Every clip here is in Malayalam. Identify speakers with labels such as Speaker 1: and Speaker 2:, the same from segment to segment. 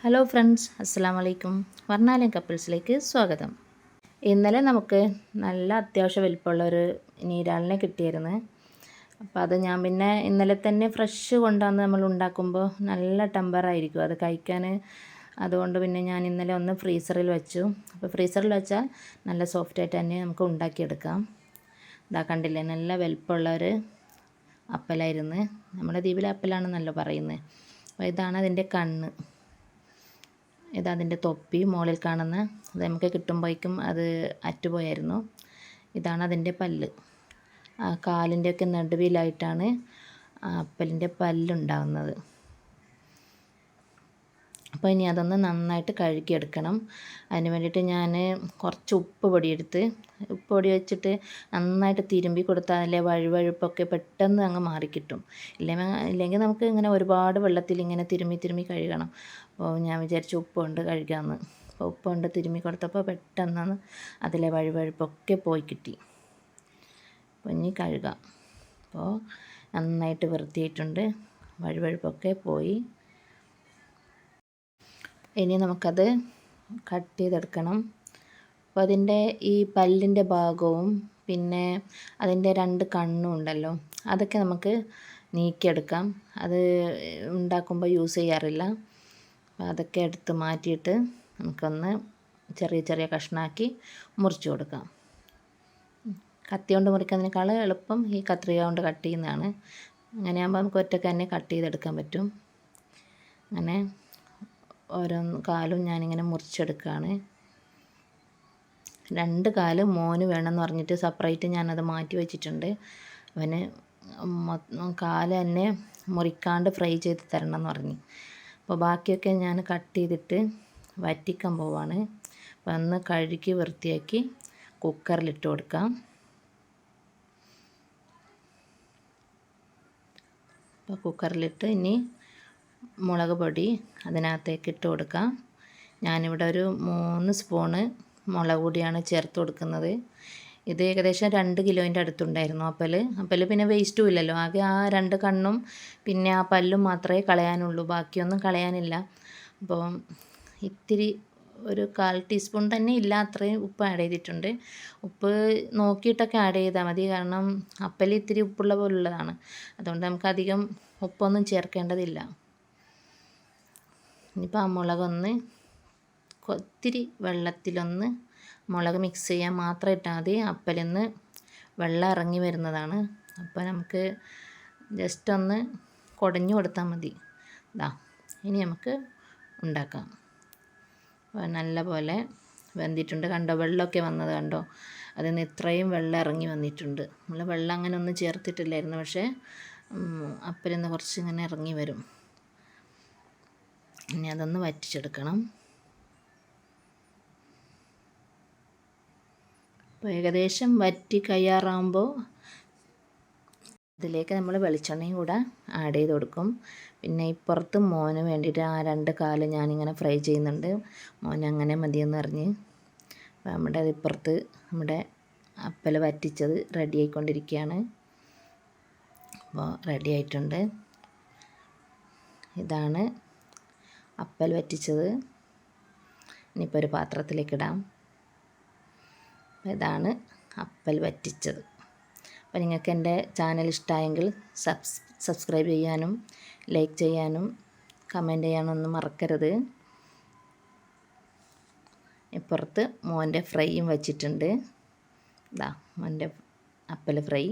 Speaker 1: ഹലോ ഫ്രണ്ട്സ്, അസ്സലാമു അലൈക്കും. വർണ്ണാലയം കപ്പിൾസിലേക്ക് സ്വാഗതം. ഇന്നലെ നമുക്ക് നല്ല അത്യാവശ്യം വലിപ്പമുള്ളൊരു നീരാളിനെ കിട്ടിയിരുന്നു. അപ്പോൾ അത് ഞാൻ പിന്നെ ഇന്നലെ തന്നെ ഫ്രഷ് കൊണ്ടുവന്ന് നമ്മൾ ഉണ്ടാക്കുമ്പോൾ നല്ല ടെമ്പറായിരിക്കും അത് കഴിക്കാൻ. അതുകൊണ്ട് പിന്നെ ഞാൻ ഇന്നലെ ഒന്ന് ഫ്രീസറിൽ വെച്ചു. അപ്പോൾ ഫ്രീസറിൽ വെച്ചാൽ നല്ല സോഫ്റ്റായിട്ട് തന്നെ നമുക്ക് ഉണ്ടാക്കിയെടുക്കാം. ഇതാ കണ്ടില്ലേ, നല്ല വലിപ്പമുള്ളൊരു അപ്പലായിരുന്നു. നമ്മുടെ ദ്വീപിലെ അപ്പലാണെന്നല്ലോ പറയുന്നത്. അപ്പോൾ ഇതാണ് അതിൻ്റെ കണ്ണ്. ഇതതിൻ്റെ തൊപ്പി മുകളിൽ കാണുന്ന അത് നമുക്ക് കിട്ടുമ്പോഴേക്കും അത് അറ്റുപോയായിരുന്നു. ഇതാണ് അതിൻ്റെ പല്ല്. കാലിൻ്റെയൊക്കെ നടുവിലായിട്ടാണ് അപ്പലിൻ്റെ പല്ലുണ്ടാകുന്നത്. അപ്പോൾ ഇനി അതൊന്ന് നന്നായിട്ട് കഴുകിയെടുക്കണം. അതിന് വേണ്ടിയിട്ട് ഞാൻ കുറച്ച് ഉപ്പ് പൊടി വെച്ചിട്ട് നന്നായിട്ട് തിരുമ്പി കൊടുത്താൽ അതിലെ വഴുവഴുപ്പൊക്കെ പെട്ടെന്ന് അങ്ങ് മാറിക്കിട്ടും. ഇല്ലെങ്കിൽ നമുക്ക് ഇങ്ങനെ ഒരുപാട് വെള്ളത്തിൽ ഇങ്ങനെ തിരുമ്മി കഴുകണം. അപ്പോൾ ഞാൻ വിചാരിച്ചു ഉപ്പ് കൊണ്ട് കഴുകാമെന്ന്. അപ്പോൾ ഉപ്പ് കൊണ്ട് തിരുമ്മി കൊടുത്തപ്പോൾ പെട്ടെന്ന് അതിലെ വഴുവഴുപ്പൊക്കെ പോയി കിട്ടി. അപ്പോൾ ഇനി കഴുകാം. അപ്പോൾ നന്നായിട്ട് വൃത്തിയായിട്ടുണ്ട്, വഴുവഴുപ്പൊക്കെ പോയി. ഇനി നമുക്കത് കട്ട് ചെയ്തെടുക്കണം. അപ്പോൾ അതിൻ്റെ ഈ പല്ലിൻ്റെ ഭാഗവും പിന്നെ അതിൻ്റെ 2 കണ്ണും ഉണ്ടല്ലോ, അതൊക്കെ നമുക്ക് നീക്കിയെടുക്കാം. അത് ഉണ്ടാക്കുമ്പോൾ യൂസ് ചെയ്യാറില്ല. അപ്പോൾ അതൊക്കെ എടുത്ത് മാറ്റിയിട്ട് നമുക്കൊന്ന് ചെറിയ കഷ്ണമാക്കി മുറിച്ച് കൊടുക്കാം. കത്തി കൊണ്ട് മുറിക്കുന്നതിനേക്കാൾ എളുപ്പം ഈ കത്രിക കൊണ്ട് കട്ട് ചെയ്യുന്നതാണ്. അങ്ങനെയാകുമ്പോൾ നമുക്ക് ഒറ്റയ്ക്ക് തന്നെ കട്ട് ചെയ്തെടുക്കാൻ പറ്റും. അങ്ങനെ ഓരോ കാലും ഞാനിങ്ങനെ മുറിച്ചെടുക്കുകയാണ്. 2 കാല് മോന് വേണമെന്ന് പറഞ്ഞിട്ട് സെപ്പറേറ്റ് ഞാനത് മാറ്റി വെച്ചിട്ടുണ്ട്. അവന് കാല് തന്നെ മുറിക്കാണ്ട് ഫ്രൈ ചെയ്ത് തരണം എന്ന് പറഞ്ഞു. അപ്പോൾ ബാക്കിയൊക്കെ ഞാൻ കട്ട് ചെയ്തിട്ട് വറ്റിക്കാൻ പോവാണ്. അപ്പോൾ ഒന്ന് കഴുകി വൃത്തിയാക്കി കുക്കറിലിട്ട് കൊടുക്കാം. അപ്പോൾ കുക്കറിലിട്ട് ഇനി മുളക് പൊടി അതിനകത്തേക്ക് ഇട്ട് കൊടുക്കാം. ഞാനിവിടെ ഒരു 3 സ്പൂണ് മുളക് പൊടിയാണ് ചേർത്ത് കൊടുക്കുന്നത്. ഇത് ഏകദേശം 2 കിലോൻ്റെ അടുത്തുണ്ടായിരുന്നു അപ്പൽ പിന്നെ വേസ്റ്റും ഇല്ലല്ലോ. ആകെ ആ 2 കണ്ണും പിന്നെ ആ പല്ലും മാത്രമേ കളയാനുള്ളൂ, ബാക്കിയൊന്നും കളയാനില്ല. അപ്പോൾ ഇത്തിരി ഒരു 1/4 ടീസ്പൂൺ തന്നെ ഇല്ല, അത്രയും ഉപ്പ് ആഡ് ചെയ്തിട്ടുണ്ട്. ഉപ്പ് നോക്കിയിട്ടൊക്കെ ആഡ് ചെയ്താൽ മതി, കാരണം അപ്പൽ ഇത്തിരി ഉപ്പുള്ള പോലുള്ളതാണ്. അതുകൊണ്ട് നമുക്കധികം ഉപ്പൊന്നും ചേർക്കേണ്ടതില്ല. ഇനിയിപ്പോൾ ആ മുളകൊന്ന് ഒത്തിരി വെള്ളത്തിലൊന്ന് മുളക് മിക്സ് ചെയ്യാൻ മാത്രം ഇട്ടാൽ മതി. അപ്പലിൽ നിന്ന് വെള്ളം ഇറങ്ങി വരുന്നതാണ്. അപ്പോൾ നമുക്ക് ജസ്റ്റ് ഒന്ന് കുടഞ്ഞു കൊടുത്താൽ മതി. ഇനി നമുക്ക് ഉണ്ടാക്കാം. നല്ല പോലെ വെന്തിട്ടുണ്ട്. കണ്ടോ, വെള്ളമൊക്കെ വന്നത് കണ്ടോ? അതിൽ നിന്ന് ഇത്രയും വെള്ളം ഇറങ്ങി വന്നിട്ടുണ്ട്. നമ്മൾ വെള്ളം അങ്ങനെ ഒന്നും ചേർത്തിട്ടില്ലായിരുന്നു, പക്ഷേ അപ്പലിൽ നിന്ന് കുറച്ച് ഇങ്ങനെ ഇറങ്ങി വരും. ഇനി അതൊന്ന് വറ്റിച്ചെടുക്കണം. അപ്പോൾ ഏകദേശം വറ്റി കയ്യാറാകുമ്പോൾ ഇതിലേക്ക് നമ്മൾ വെളിച്ചെണ്ണയും കൂടെ ആഡ് ചെയ്ത് കൊടുക്കും. പിന്നെ ഇപ്പുറത്ത് മോന് വേണ്ടിയിട്ട് ആ 2 കാല് ഞാനിങ്ങനെ ഫ്രൈ ചെയ്യുന്നുണ്ട്. മോൻ അങ്ങനെ മതിയെന്ന് പറഞ്ഞ്. അപ്പോൾ നമ്മുടെ ഇപ്പുറത്ത് നമ്മുടെ അപ്പൽ വറ്റിച്ചത് റെഡി ആയിക്കൊണ്ടിരിക്കുകയാണ്. അപ്പോൾ റെഡി ആയിട്ടുണ്ട്. ഇതാണ് അപ്പൽ വറ്റിച്ചത്. ഇനിയിപ്പോൾ ഒരു പാത്രത്തിലേക്ക് ഇടാം. ഇതാണ് അപ്പൽ വറ്റിച്ചത്. അപ്പോൾ നിങ്ങൾക്ക് എൻ്റെ ചാനൽ ഇഷ്ടമായെങ്കിൽ സബ്സ്ക്രൈബ് ചെയ്യാനും ലൈക്ക് ചെയ്യാനും കമൻറ്റ് ചെയ്യാനും ഒന്നും മറക്കരുത്. ഇപ്പുറത്ത് മോൻ്റെ ഫ്രൈയും വച്ചിട്ടുണ്ട്. മോൻ്റെ അപ്പൽ ഫ്രൈ.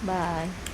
Speaker 1: Bye.